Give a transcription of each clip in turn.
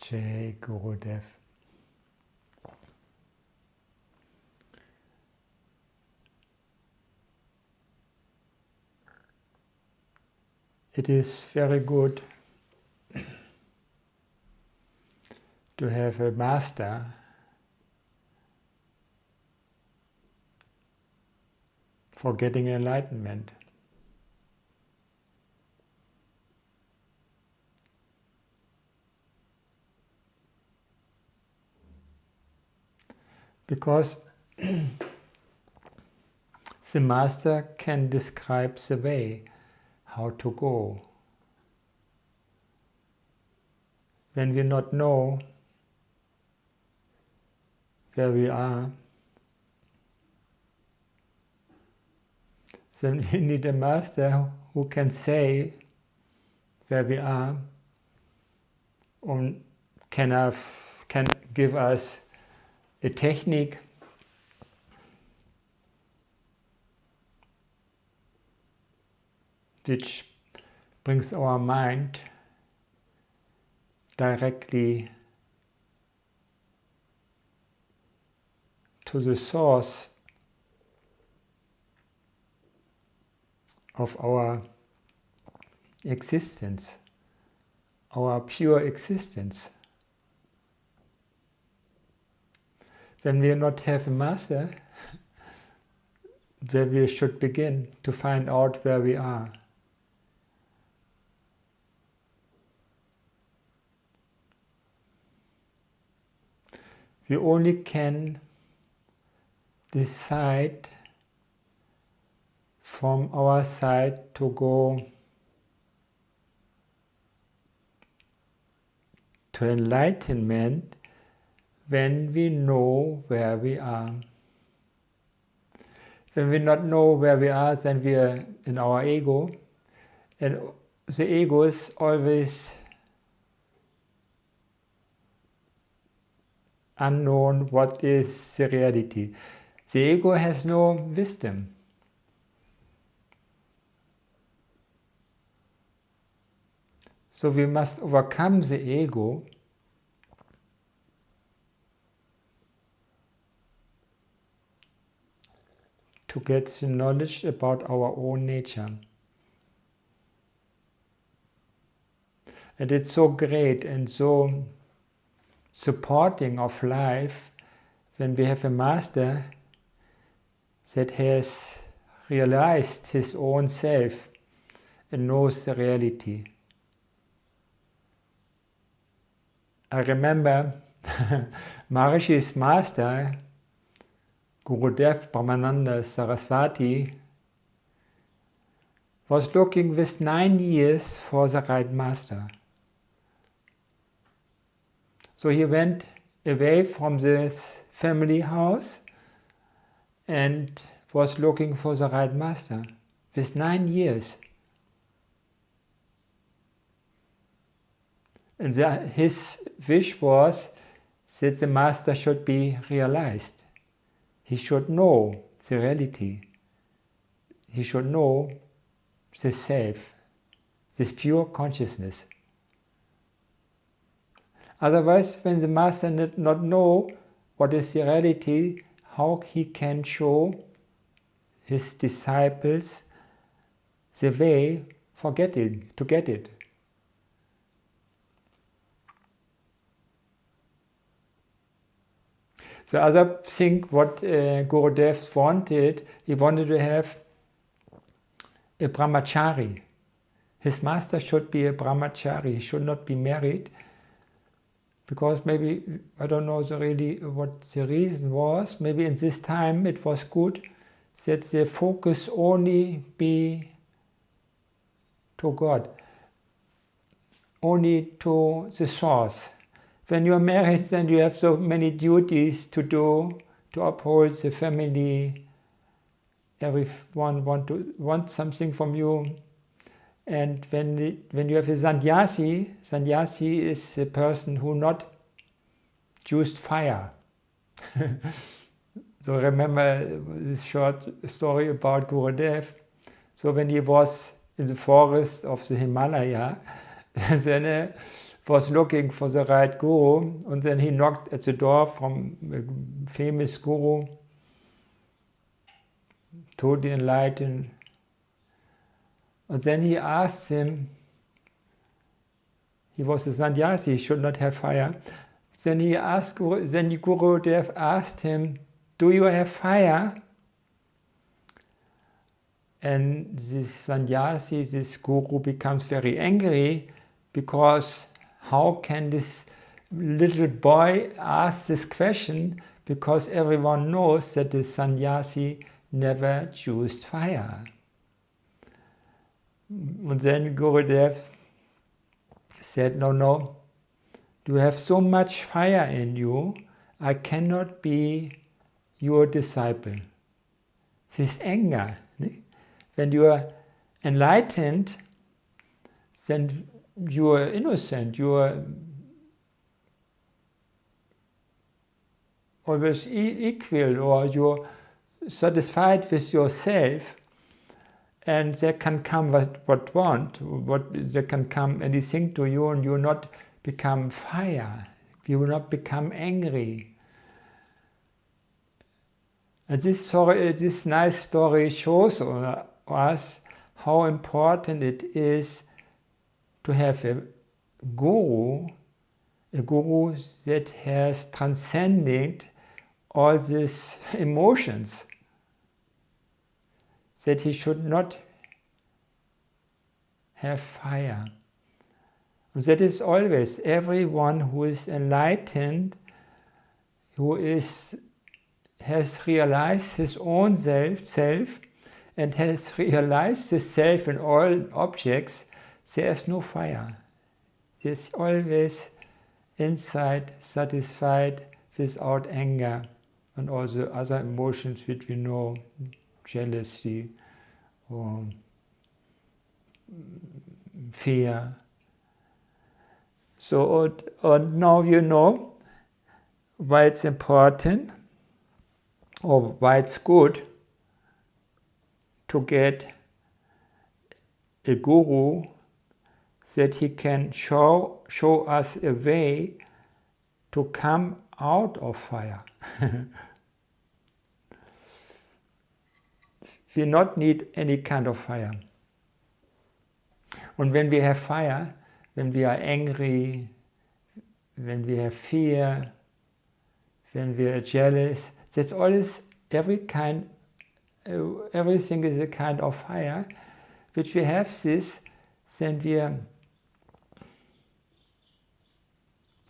Jai Gurudev. It is very good to have a master for getting enlightenment. Because the master can describe the way, how to go. When we not know where we are, then we need a master who can say where we are, and can give us a technique which brings our mind directly to the source of our existence, our pure existence. When we not have a master, where we should begin to find out where we are. We only can decide from our side to go to enlightenment when we know where we are. When we not know where we are, then we are in our ego, and the ego is always unknown what is the reality. The ego has no wisdom. So we must overcome the ego to get the knowledge about our own nature. And it's so great and so supporting of life when we have a master that has realized his own self and knows the reality. I remember Maharishi's master, Gurudev Brahmananda Saraswati, was looking with 9 years for the right master. So he went away from this family house and was looking for the right master with 9 years. And his wish was that the master should be realized. He should know the reality. He should know the self, this pure consciousness. Otherwise, when the master did not know what is the reality, how he can show his disciples the way to get it. The other thing what Gurudev wanted, he wanted to have a brahmachari. His master should be a brahmachari, he should not be married, because maybe, I don't know really what the reason was, maybe in this time it was good that the focus only be to God, only to the source. When you are married, then you have so many duties to do, to uphold the family. Everyone want something from you. And when you have a sannyasi is a person who not used fire. So remember this short story about Gurudev. So when he was in the forest of the Himalaya, then a was looking for the right guru, and then he knocked at the door from a famous guru, totally enlightened, and then he asked him, he was a sannyasi, he should not have fire. Then he asked, then Gurudev asked him, do you have fire? And this sannyasi, this guru, becomes very angry, because how can this little boy ask this question? Because everyone knows that the sannyasi never used fire. And then Gurudev said, no, you have so much fire in you, I cannot be your disciple. This anger. When you are enlightened, then you are innocent, you are always equal, or you're satisfied with yourself, and there can come there can come anything to you, and you will not become fire, you will not become angry. And this nice story shows us how important it is to have a guru that has transcended all these emotions, that he should not have fire. And that is always everyone who is enlightened, who has realized his own self and has realized the self in all objects, there is no fire. There's always inside, satisfied, without anger, and all the other emotions which we know, jealousy, or fear. So now you know why it's important, or why it's good to get a guru, that he can show us a way to come out of fire. We not need any kind of fire. And when we have fire, when we are angry, when we have fear, when we are jealous, that's always everything is a kind of fire, which we have this, then we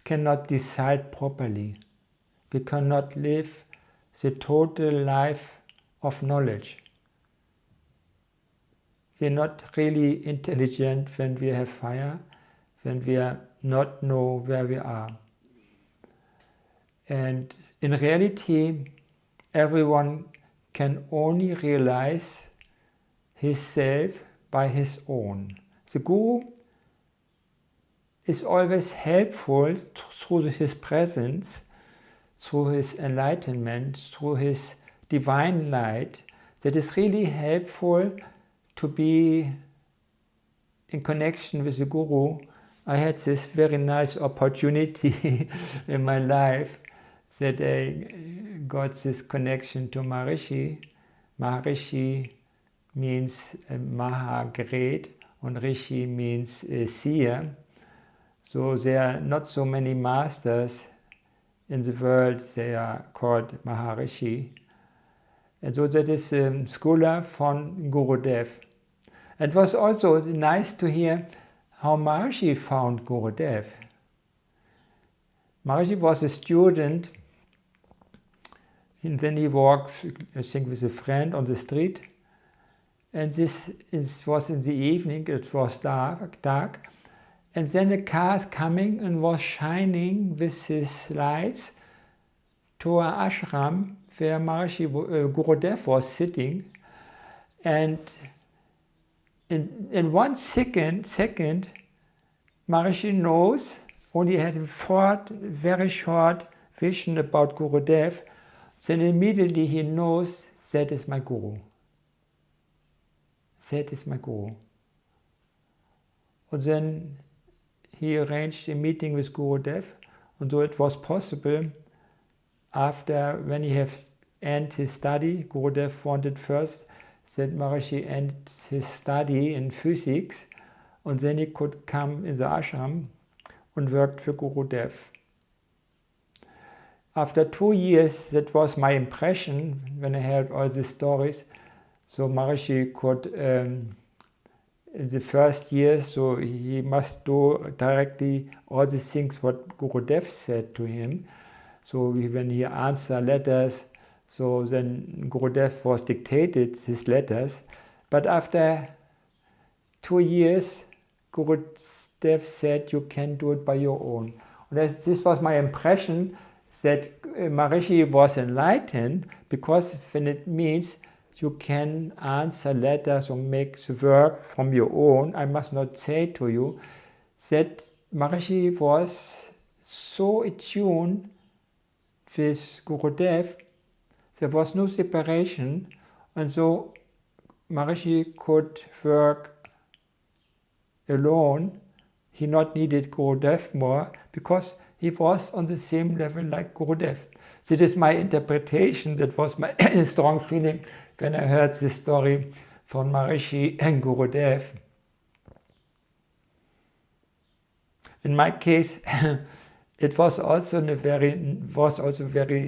cannot decide properly. We cannot live the total life of knowledge. We are not really intelligent when we have fire, when we are not know where we are. And in reality, everyone can only realize his self by his own. The guru is always helpful through his presence, through his enlightenment, through his divine light, that is really helpful to be in connection with the guru. I had this very nice opportunity in my life that I got this connection to Maharishi. Maharishi means Maha, great, and Rishi means seer. So there are not so many masters in the world, they are called Maharishi. And so that is a scholar from Gurudev. It was also nice to hear how Maharishi found Gurudev. Maharishi was a student, and then he walks, I think, with a friend on the street. And this was in the evening, it was dark. And then a car is coming and was shining with his lights to an ashram where Maharishi Gurudev was sitting. And in 1 second, Maharishi knows, only had a very short vision about Gurudev, then immediately he knows, that is my Guru. That is my Guru. And then he arranged a meeting with Gurudev, and so it was possible after, when he have ended his study, Gurudev wanted first that Maharishi end his study in physics, and then he could come in the ashram and worked for Gurudev. After 2 years, that was my impression when I heard all these stories. So Maharishi could, in the first year, so he must do directly all the things what Gurudev said to him. So when he answered letters, so then Gurudev was dictated these letters. But after 2 years, Gurudev said you can do it by your own. And this was my impression, that Maharishi was enlightened, because when it means you can answer letters or make the work from your own, I must not say to you that Maharishi was so attuned with Gurudev, there was no separation, and so Maharishi could work alone. He not needed Gurudev more, because he was on the same level like Gurudev. That is my interpretation. That was my strong feeling when I heard this story from Maharishi and Gurudev. In my case, it was also very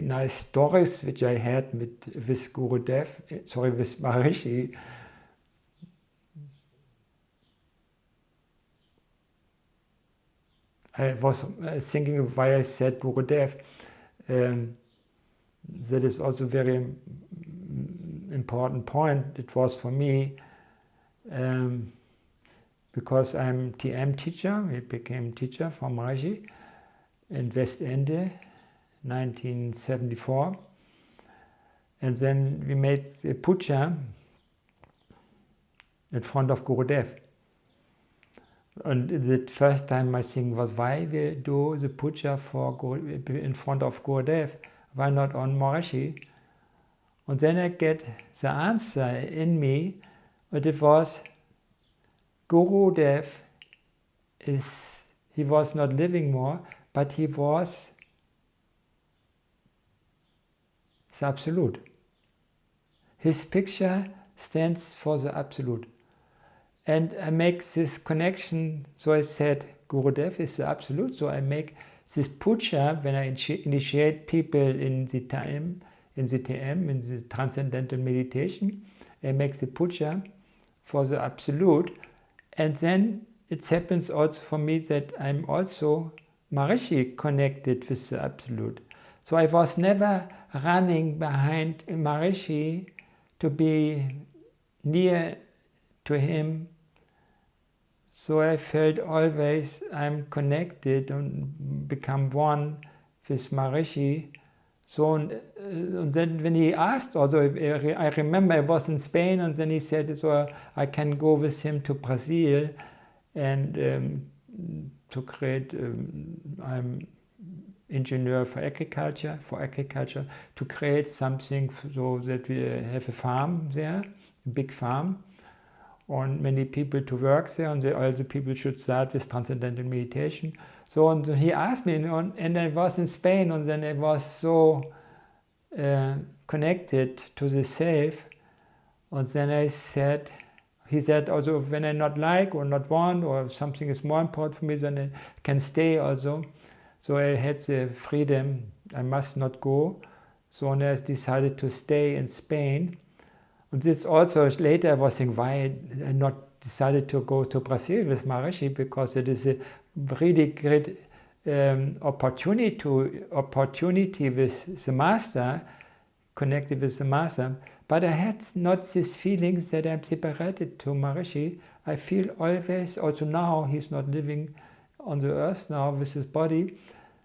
nice stories which I had with Gurudev, with Maharishi. I was thinking of why I said Gurudev. That is also very important point. It was for me, because I'm TM teacher. We became teacher for Maharishi in West Ende, 1974. And then we made a puja in front of Gurudev. And the first time I think was, why we do the puja in front of Gurudev? Why not on Maharishi? And then I get the answer in me, but it was Gurudev he was not living more, but he was the Absolute. His picture stands for the Absolute. And I make this connection, so I said Gurudev is the Absolute, so I make this puja when I initiate people in the TM, in the Transcendental Meditation. I make the puja for the Absolute, and then it happens also for me that I'm also Maharishi connected with the Absolute. So I was never running behind Maharishi to be near to him. So I felt always I'm connected and become one with Maharishi. So and then when he asked, also I remember I was in Spain, and then he said, so I can go with him to Brazil and to create, I'm engineer for agriculture, to create something so that we have a farm there, a big farm, and many people to work there, and all the people should start with Transcendental Meditation. So and he asked me, and I was in Spain, and then I was so connected to the self, and then he said also, when I not like or not want, or something is more important for me, then I can stay also. So I had the freedom, I must not go. So I decided to stay in Spain. And this also, later I was thinking, why I not decided to go to Brazil with Maharishi, because it is a really great opportunity with the Master, connected with the Master. But I had not this feeling that I'm separated to Maharishi. I feel always, also now, he's not living on the earth now with his body.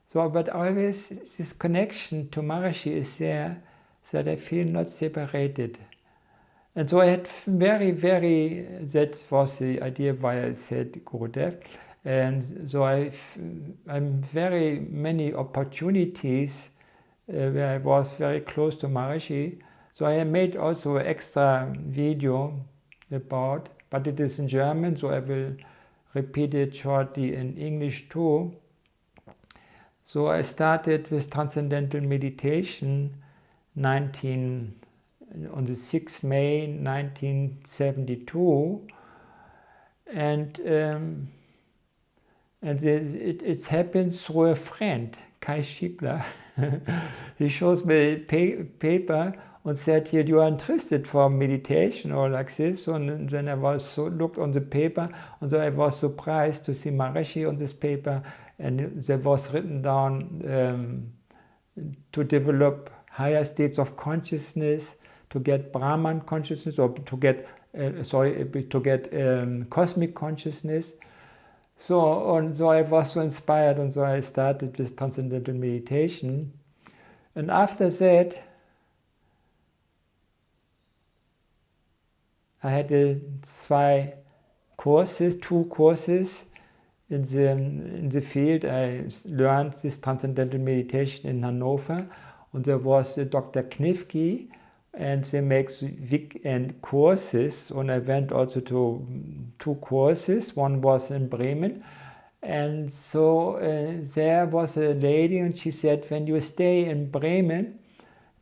So, but always this connection to Maharishi is there, that I feel not separated. And so I had that was the idea why I said Gurudev. And so I'm very many opportunities where I was very close to Maharishi. So I made also an extra video about, but it is in German, so I will repeated shortly in English too. So I started with Transcendental Meditation on the 6th May 1972, and it happens through a friend, Kai Schiebler. He shows me a paper and said, "Here, you are interested for meditation or like this?" And then I looked on the paper, and so I was surprised to see Maharishi on this paper, and there was written down to develop higher states of consciousness, to get Brahman consciousness, or to get cosmic consciousness. So I was so inspired, and so I started with Transcendental Meditation. And after that, I had two courses in the field. I learned this Transcendental Meditation in Hanover, and there was Dr. Knifke, and they make weekend courses, and I went also to two courses. One was in Bremen, and so there was a lady, and she said, when you stay in Bremen,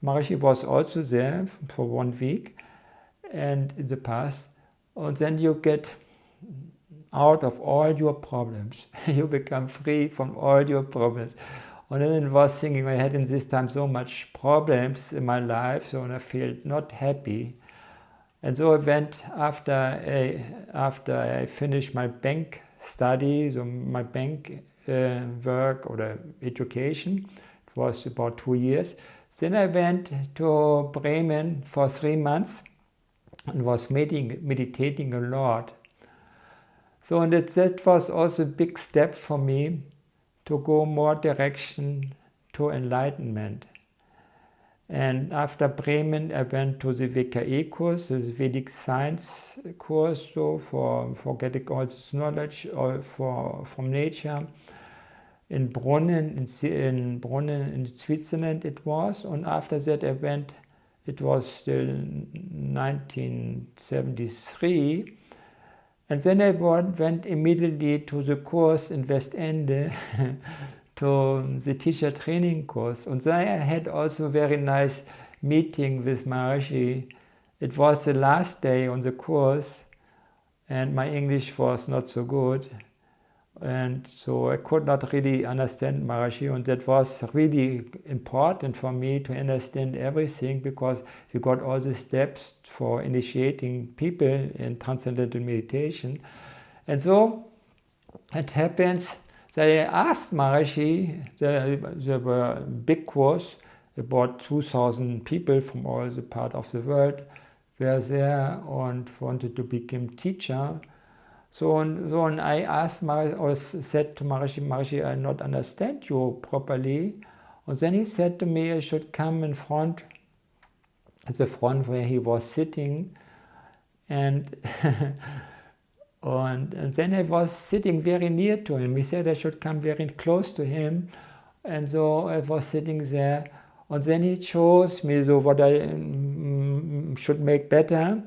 Maharishi was also there for 1 week, and in the past, and then you get out of all your problems. You become free from all your problems. And then I was thinking, I had in this time so much problems in my life, so I felt not happy. And so I went after I finished my bank studies, or my bank work or the education. It was about 2 years. Then I went to Bremen for 3 months and was meditating a lot. So and that was also a big step for me to go more direction to enlightenment. And after Bremen, I went to the VKE course, the Vedic science course, so for getting all this knowledge from nature. In Brunnen, in Switzerland it was. And after that I went, it was still 1973. And then I went immediately to the course in West Ende, to the teacher training course. And then I had also a very nice meeting with Maharishi. It was the last day on the course, and my English was not so good. And so I could not really understand Maharishi, and that was really important for me to understand everything, because we got all the steps for initiating people in Transcendental Meditation. And so it happens that I asked Maharishi, there were a big course, about 2,000 people from all the part of the world were there and wanted to become teacher. So I asked Maharishi, or said to Maharishi, I not understand you properly. And then he said to me I should come in front, at the front where he was sitting, and and then I was sitting very near to him. He said I should come very close to him, and so I was sitting there. And then he shows me so what I should make better,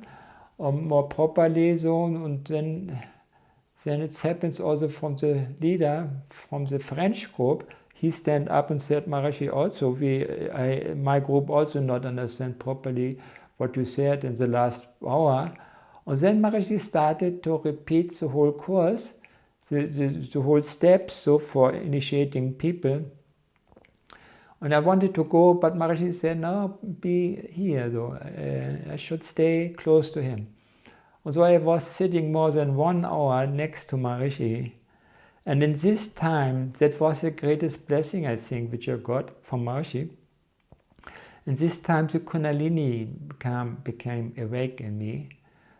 or more properly. So, and then it happens also from the leader, from the French group. He stand up and said, Maharishi, also my group also not understand properly what you said in the last hour. And then Maharishi started to repeat the whole course, the whole steps, so for initiating people. And I wanted to go, but Maharishi said, no, be here. So I should stay close to him. And so I was sitting more than 1 hour next to Maharishi. And in this time, that was the greatest blessing, I think, which I got from Maharishi. In this time, the Kundalini became awake in me.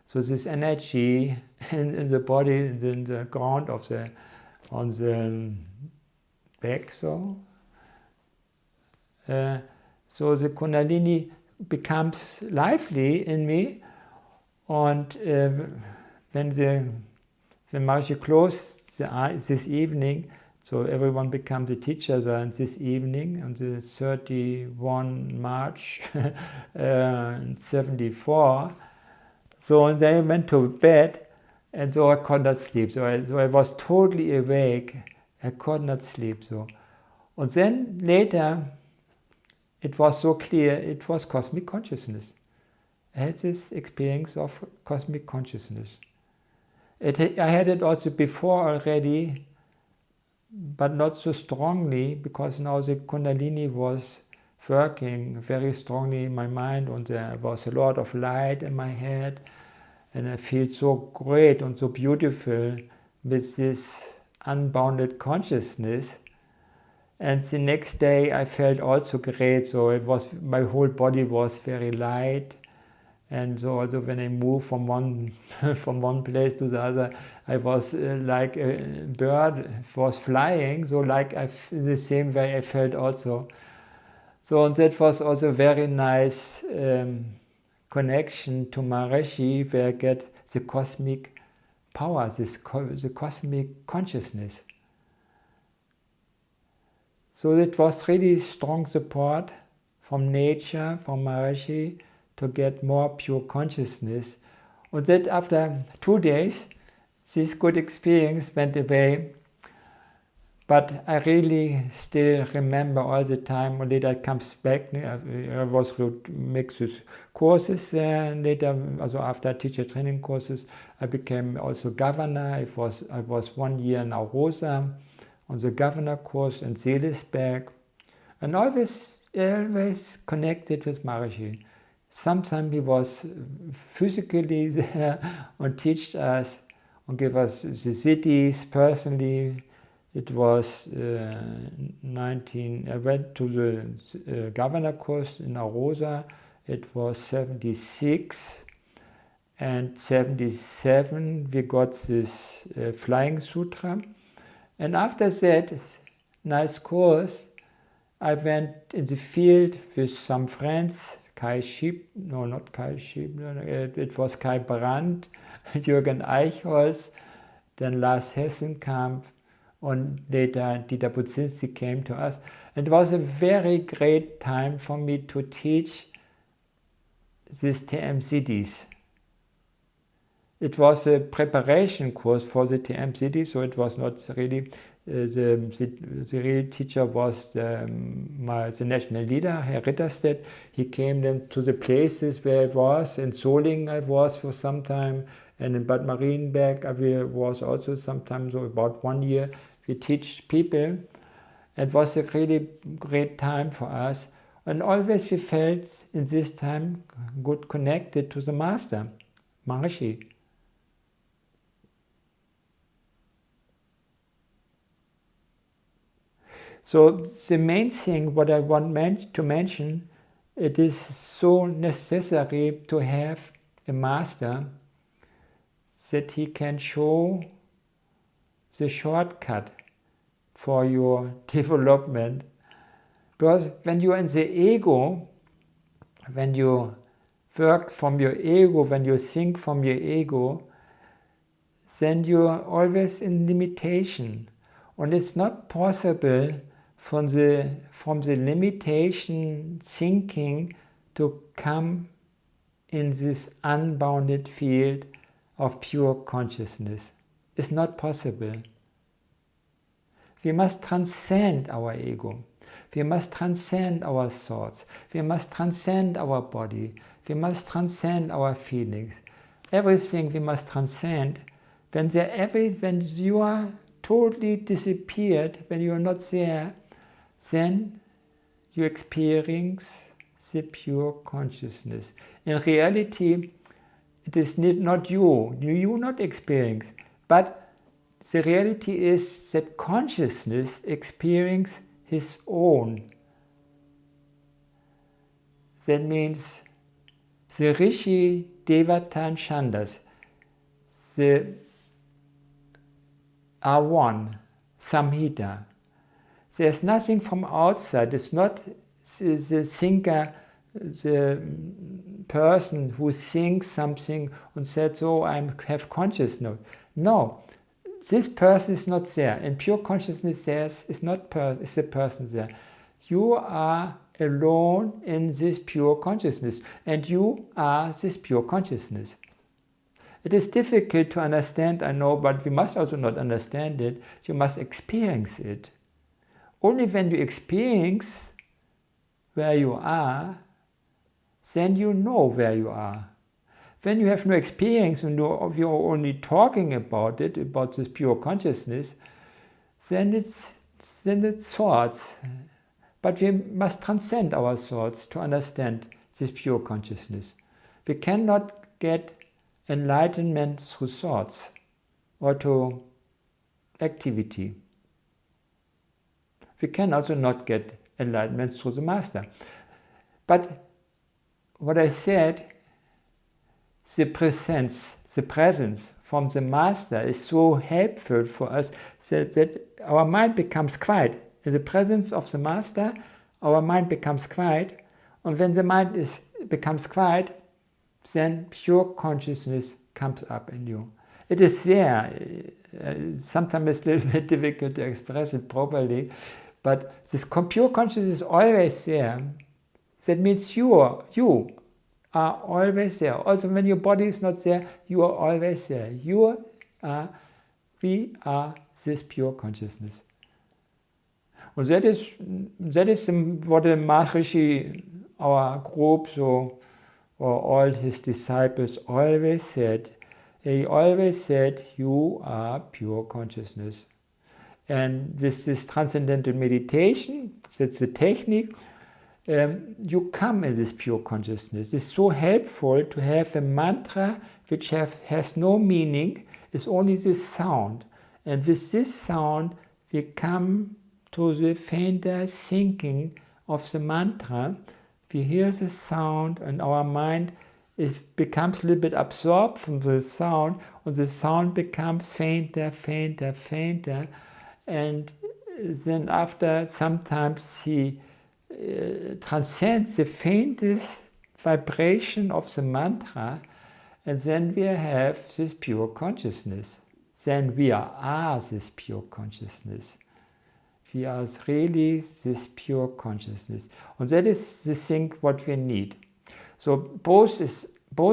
So this energy in the body, in the ground on the back, so the Kundalini becomes lively in me. And when Maharishi closed the eyes this evening, so everyone becomes a teacher this evening on the 31 March 74. So and then I went to bed, and so I could not sleep. So I was totally awake. I could not sleep. So, and then later, it was so clear. It was cosmic consciousness. I had this experience of cosmic consciousness. I had it also before already, but not so strongly, because now the Kundalini was working very strongly in my mind, and there was a lot of light in my head, and I feel so great and so beautiful with this unbounded consciousness. And the next day I felt also great, so it was, my whole body was very light. And so also when I moved from one place to the other, I was like a bird was flying, so like in the same way I felt also. So, and that was also a very nice connection to Maharishi, where I get the cosmic power, the cosmic consciousness. So it was really strong support from nature, from Maharishi, to get more pure consciousness. And that after 2 days, this good experience went away, but I really still remember all the time. And later it comes back. I was make these courses later, also after teacher training courses. I became also governor. I was 1 year in Arosa on the governor course in Seelisberg, and always connected with Maharishi. Sometimes he was physically there and taught us and gave us the cities personally. It was I went to the governor course in Arosa. It was 76, and 77 we got this Flying Sutra. And after that nice course, I went in the field with some friends. Kai Schieb, no, not Kai Schieb, it was Kai Brandt, Jürgen Eichholz, then Lars Hessenkamp, and later Dieter Budzinski came to us. It was a very great time for me to teach these TM cities. It was a preparation course for the TM cities, so it was not really the real teacher was the national leader, Herr Ritterstedt. He came then to the places where I was. In Solingen I was for some time, and in Bad Marienberg I was also sometime, so about 1 year. We teach people. It was a really great time for us. And always we felt in this time good connected to the Master, Maharishi. So the main thing what I want to mention, it is so necessary to have a master that he can show the shortcut for your development. Because when you are in the ego, when you work from your ego, when you think from your ego, then you are always in limitation. And it's not possible from the limitation thinking to come in this unbounded field of pure consciousness. It's not possible. We must transcend our ego. We must transcend our thoughts. We must transcend our body. We must transcend our feelings. Everything we must transcend. When you are totally disappeared, when you are not there, then you experience the pure consciousness. In reality, it is not you not experience, but the reality is that consciousness experiences his own. That means the Rishi Devatan Chandas, are one, Samhita. There's nothing from outside. It's not the thinker, the person who thinks something and said, so I have consciousness. No, this person is not there. In pure consciousness, is the person there. You are alone in this pure consciousness, and you are this pure consciousness. It is difficult to understand, I know, but we must also not understand it. You must experience it. Only when you experience where you are, then you know where you are. When you have no experience and you're only talking about it, about this pure consciousness, then it's thoughts. But we must transcend our thoughts to understand this pure consciousness. We cannot get enlightenment through thoughts or to activity. We can also not get enlightenment through the Master. But what I said, the presence from the Master is so helpful for us that our mind becomes quiet. In the presence of the Master, our mind becomes quiet. And when the mind becomes quiet, then pure consciousness comes up in you. It is there. Sometimes it's a little bit difficult to express it properly, but this pure consciousness is always there. That means you are always there. Also when your body is not there, you are always there. We are this pure consciousness. And that is what the Maharishi, our group, or all his disciples always said. He always said, you are pure consciousness. And with this transcendental meditation, that's the technique, you come in this pure consciousness. It's so helpful to have a mantra which has no meaning, it's only this sound. And with this sound, we come to the fainter thinking of the mantra. We hear the sound and our mind becomes a little bit absorbed from the sound, and the sound becomes fainter, fainter, fainter. And then after, sometimes he transcends the faintest vibration of the mantra, and then we have this pure consciousness. Then we are this pure consciousness. We are really this pure consciousness. And that is the thing what we need. So both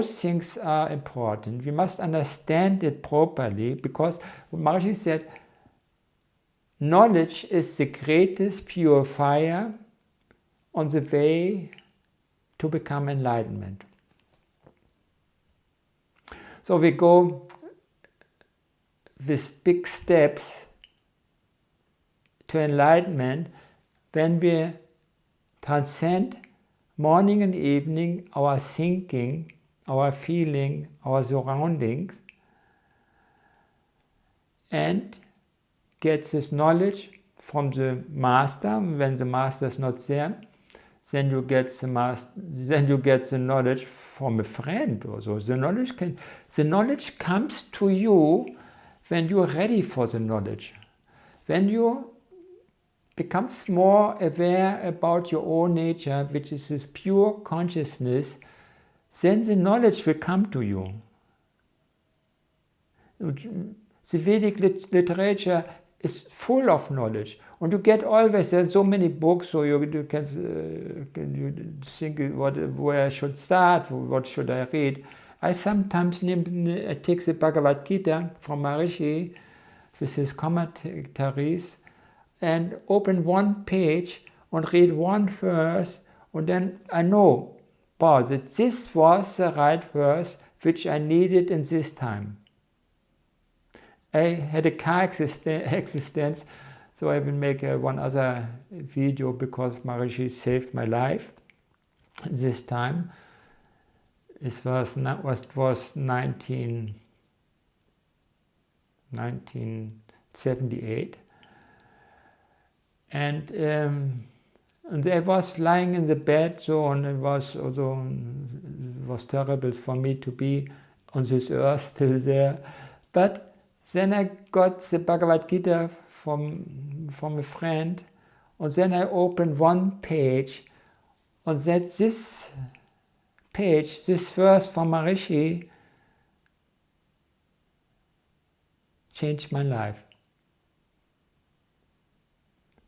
things are important. We must understand it properly, because Maharishi said, knowledge is the greatest purifier on the way to become enlightenment. So we go with big steps to enlightenment when we transcend morning and evening our thinking, our feeling, our surroundings, and get this knowledge from the Master. When the Master is not there, then you get the knowledge from a friend also. The knowledge comes to you when you are ready for the knowledge. When you become more aware about your own nature, which is this pure consciousness, then the knowledge will come to you. The Vedic literature is full of knowledge, and you get always, there's so many books, so you can think where I should start, what should I read. I sometimes take the Bhagavad Gita from Maharishi with his commentaries and open one page and read one verse, and then I know, wow, that this was the right verse which I needed in this time. I had a car accident, so I will make one other video, because Maharishi saved my life this time. It was 1978. And I was lying in the bed, and it was terrible for me to be on this earth still there. But then I got the Bhagavad Gita from a friend, and then I opened one page, and that this verse from Maharishi changed my life.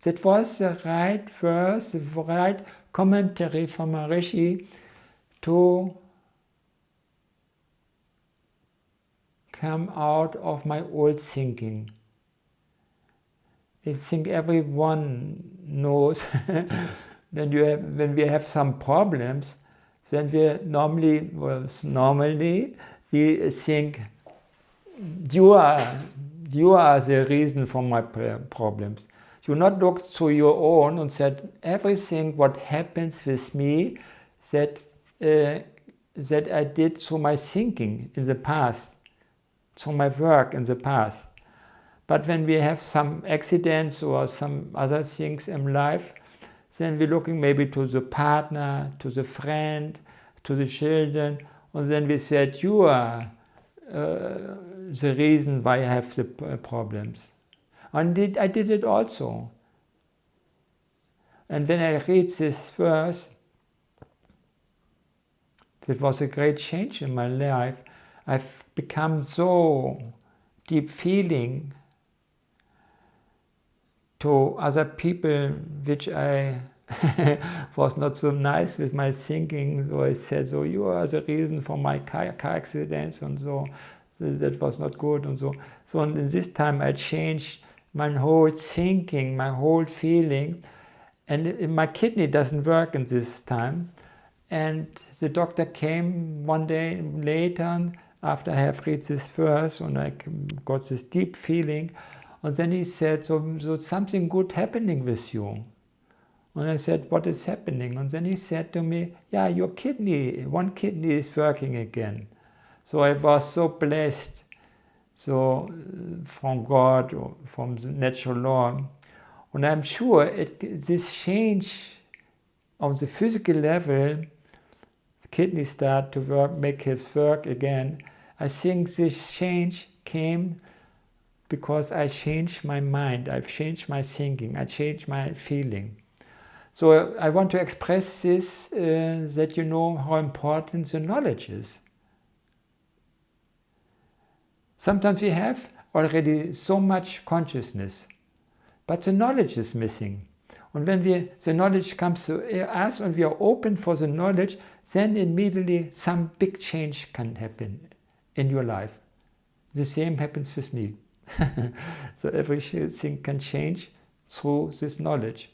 That was the right verse, the right commentary from Maharishi to come out of my old thinking. I think everyone knows when we have some problems, then we normally we think you are the reason for my problems. You not look to your own and said everything what happens with me that I did through my thinking in the past, through my work in the past. But when we have some accidents or some other things in life, then we're looking maybe to the partner, to the friend, to the children, and then we said, you are the reason why I have the problems. And I did it also. And when I read this verse, it was a great change in my life. I've become so deep feeling to other people which I was not so nice with my thinking. So I said, so you are the reason for my car accidents and so that was not good and so. So in this time I changed my whole thinking, my whole feeling, and my kidney doesn't work in this time. And the doctor came one day later after I have read this verse and I got this deep feeling, and then he said, so something good happening with you. And I said, what is happening? And then he said to me, yeah, your kidney, one kidney is working again. So I was so blessed, so from God, or from the natural law. And I'm sure this change on the physical level, the kidney start to work, make it work again. I think this change came because I changed my mind, I've changed my thinking, I changed my feeling. So I want to express this, that you know how important the knowledge is. Sometimes we have already so much consciousness, but the knowledge is missing. And when the knowledge comes to us and we are open for the knowledge, then immediately some big change can happen in your life. The same happens with me. So everything can change through this knowledge.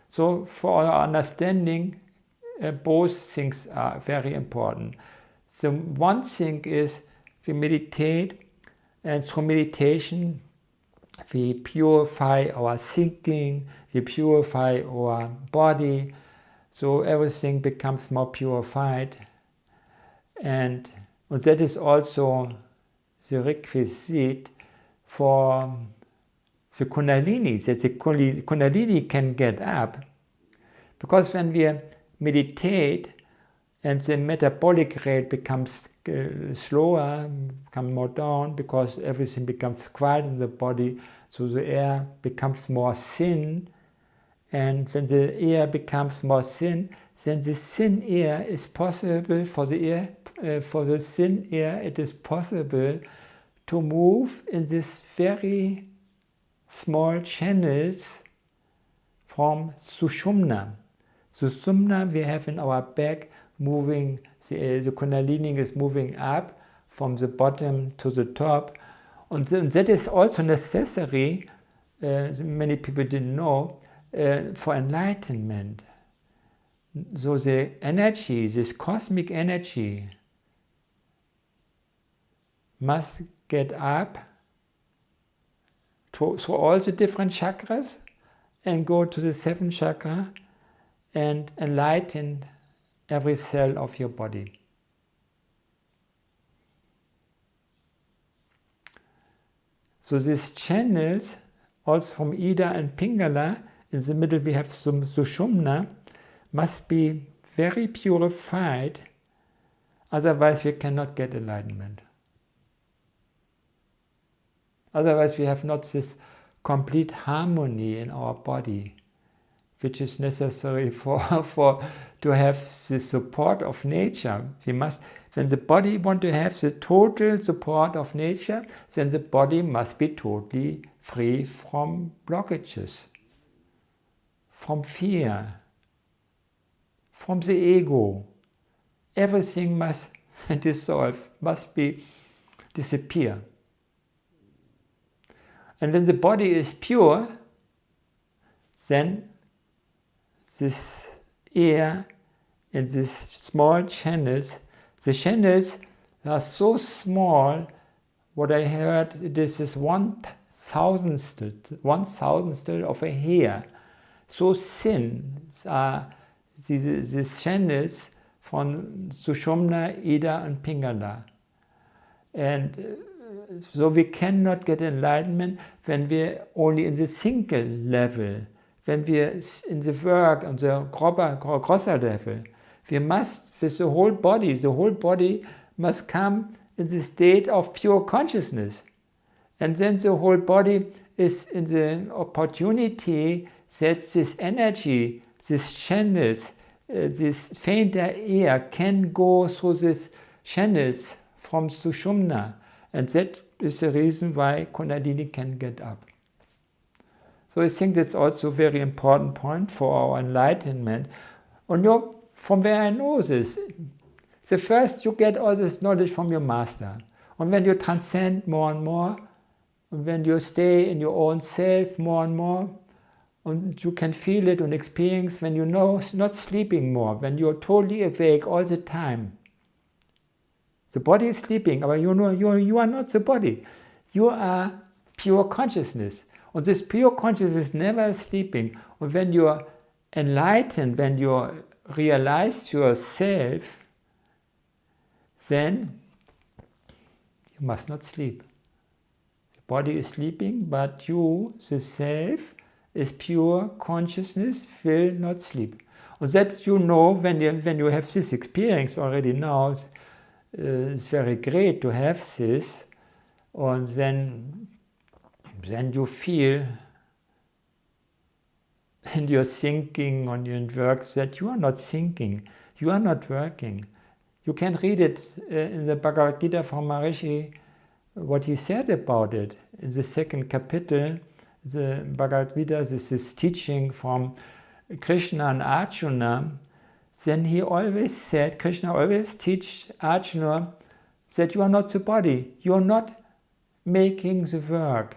So for our understanding, both things are very important. So one thing is we meditate, and through meditation we purify our thinking, we purify our body, so everything becomes more purified. And that is also the requisite for the Kundalini, that the Kundalini can get up. Because when we meditate and the metabolic rate becomes slower, become more down, because everything becomes quiet in the body, so the air becomes more thin. And when the air becomes more thin, then the thin air is possible for the air, for the thin air it is possible to move in this very small channels from Sushumna. Sushumna we have in our back moving, the Kundalini is moving up from the bottom to the top. And that is also necessary, many people didn't know, for enlightenment. So the energy, this cosmic energy, must get up through all the different chakras and go to the 7th chakra and enlighten every cell of your body. So these channels, also from Ida and Pingala, in the middle we have Sushumna, must be very purified, otherwise we cannot get enlightenment. Otherwise we have not this complete harmony in our body, which is necessary to have the support of nature. We must, when the body wants to have the total support of nature, then the body must be totally free from blockages, from fear, from the ego. Everything must dissolve, must be disappear. And when the body is pure, then this air in these small channels, the channels are so small, what I heard, this is 1,000th of a hair. So thin are these channels from Sushumna, Ida and Pingala. And so we cannot get enlightenment when we're only in the single level, when we're in the work on the grosser level. We must, with the whole body must come in the state of pure consciousness. And then the whole body is in the opportunity that this energy, these channels, this fainter air can go through these channels from Sushumna. And that is the reason why Kundalini can get up. So I think that's also a very important point for our enlightenment. And from where I know this, the first you get all this knowledge from your master. And when you transcend more and more, and when you stay in your own self more and more, and you can feel it and experience when you know not sleeping more, when you're totally awake all the time. The body is sleeping, but you know you are not the body. You are pure consciousness. And this pure consciousness is never sleeping. And when you are enlightened, when you realize yourself, then you must not sleep. The body is sleeping, but you, the self, is pure consciousness, will not sleep. And that you know when you have this experience already now. It's very great to have this, and then you feel in your thinking on your work that you are not thinking, you are not working. You can read it in the Bhagavad Gita from Maharishi, what he said about it. In the second capital, the Bhagavad Gita, this is teaching from Krishna and Arjuna. Then he always said, Krishna always teach Arjuna that you are not the body, you are not making the work,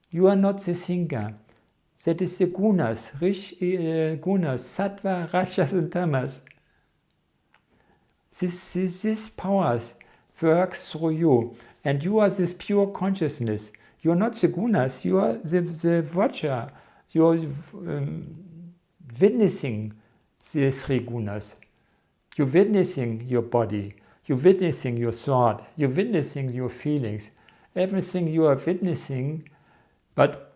you are not the thinker. That is the gunas, gunas, sattva, rajas and tamas. These powers work through you, and you are this pure consciousness. You are not the gunas, you are the watcher, you are witnessing these three gunas. You're witnessing your body, you're witnessing your thought, you're witnessing your feelings, everything you are witnessing, but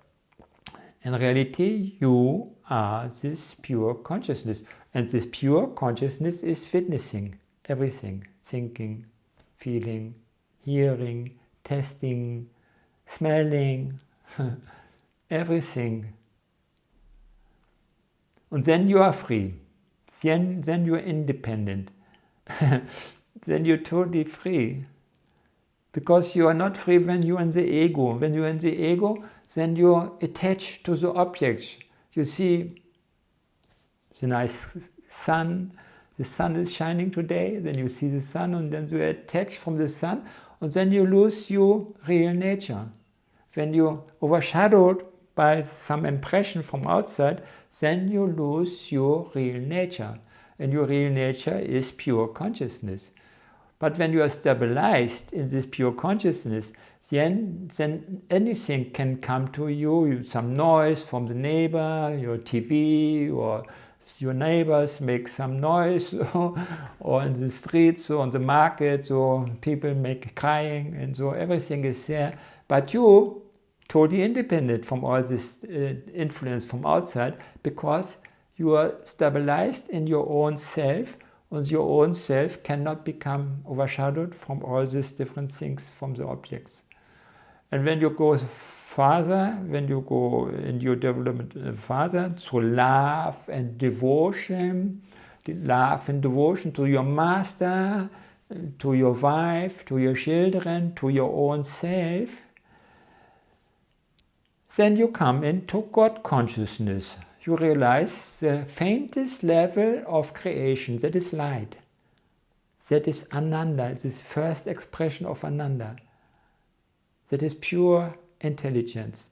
in reality you are this pure consciousness, and this pure consciousness is witnessing everything, thinking, feeling, hearing, tasting, smelling, everything. And then you are free. Then you are independent. Then you're totally free. Because you are not free when you're in the ego. When you're in the ego, then you're attached to the objects. You see the nice sun. The sun is shining today. Then you see the sun, and then you're attached from the sun. And then you lose your real nature. When you're overshadowed by some impression from outside, then you lose your real nature. And your real nature is pure consciousness. But when you are stabilized in this pure consciousness, then anything can come to you, some noise from the neighbor, your TV, or your neighbors make some noise, or in the streets, or on the market, or people make crying, and so everything is there. But you totally independent from all this influence from outside, because you are stabilized in your own self, and your own self cannot become overshadowed from all these different things from the objects. And when you go further, when you go in your development further, to love and devotion to your master, to your wife, to your children, to your own self, then you come into God consciousness. You realize the faintest level of creation, that is light. That is Ananda, this first expression of Ananda. That is pure intelligence,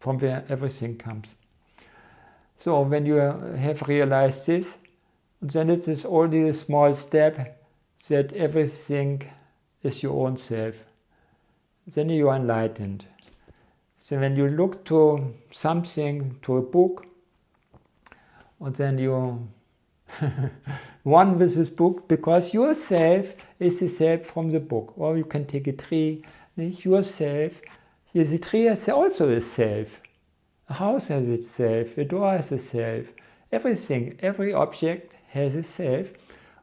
from where everything comes. So when you have realized this, then it is only a small step that everything is your own self. Then you are enlightened. So when you look to something, to a book, and then you one with this book, because yourself is the self from the book. Or you can take a tree, yourself. The tree has also a self. A house has its self, a door has a self. Everything, every object has a self,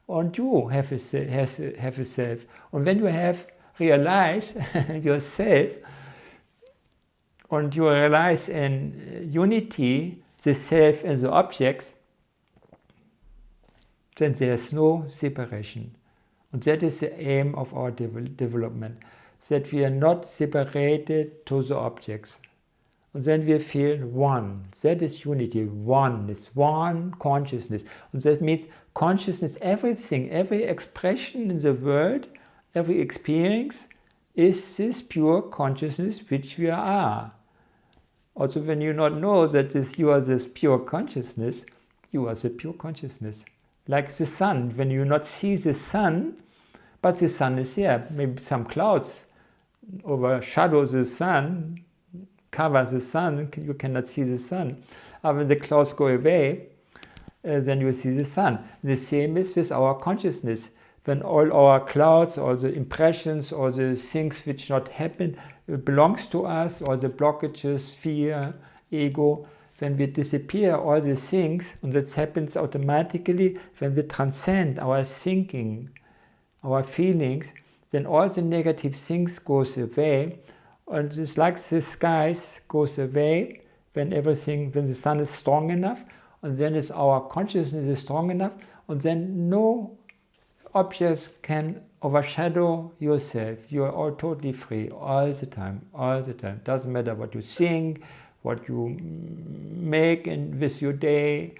and you have a self. And when you have realized yourself, and you realize in unity the self and the objects, then there's no separation. And that is the aim of our development, that we are not separated to the objects. And then we feel one. That is unity. One is one consciousness. And that means consciousness, everything, every expression in the world, every experience is this pure consciousness which we are. Also, when you not know that you are this pure consciousness, you are the pure consciousness. Like the sun, when you not see the sun, but the sun is there. Maybe some clouds overshadow the sun, cover the sun, you cannot see the sun. But when the clouds go away, then you see the sun. The same is with our consciousness. When all our clouds, all the impressions, all the things which not happen belongs to us, all the blockages, fear, ego, when we disappear all these things, and this happens automatically when we transcend our thinking, our feelings, then all the negative things goes away, and it's like the skies goes away when everything, when the sun is strong enough, and then it's our consciousness is strong enough, and then no objects can overshadow yourself. You are all totally free all the time, all the time. Doesn't matter what you think, what you make with your day,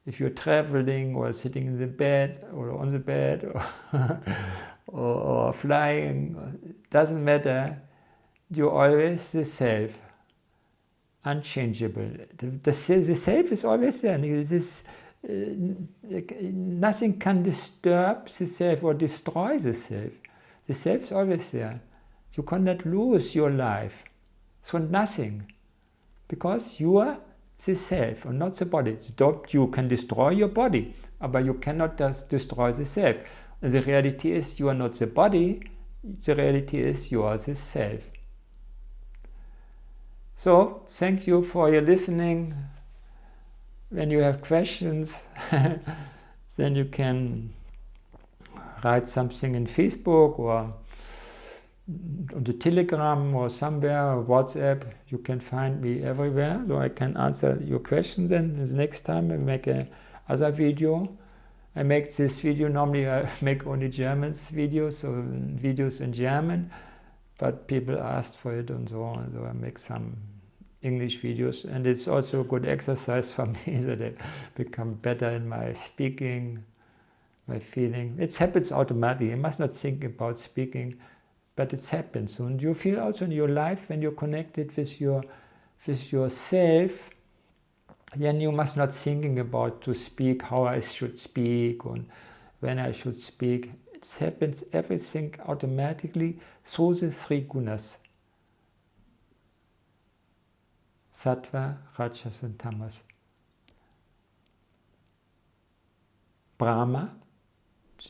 if you're traveling or sitting in the bed or on the bed or flying, doesn't matter. You're always the self, unchangeable. The self is always there. Nothing can disturb the self or destroy the self. The self is always there. You cannot lose your life. So nothing. Because you are the self and not the body. You can destroy your body, but you cannot just destroy the self. And the reality is you are not the body. The reality is you are the self. So, thank you for your listening. When you have questions, then you can write something in Facebook or on the Telegram or somewhere, or WhatsApp. You can find me everywhere, so I can answer your questions. Then the next time I make another video. I make this video, normally I make only German videos, so videos in German, but people asked for it and so on, so I make some English videos, and it's also a good exercise for me that I become better in my speaking, my feeling. It happens automatically. You must not think about speaking, but it happens. And you feel also in your life when you're connected with yourself, then you must not thinking about to speak, how I should speak, and when I should speak. It happens everything automatically through the three gunas. Sattva, Rajas and Tamas. Brahma,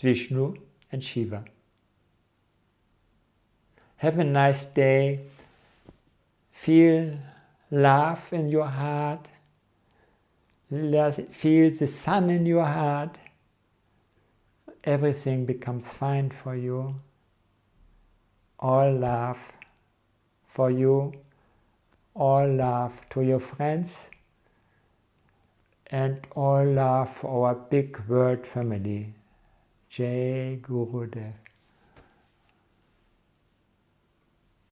Vishnu and Shiva. Have a nice day. Feel love in your heart. Feel the sun in your heart. Everything becomes fine for you. All love for you. All love to your friends, and all love for our big world family. Jai Gurudev.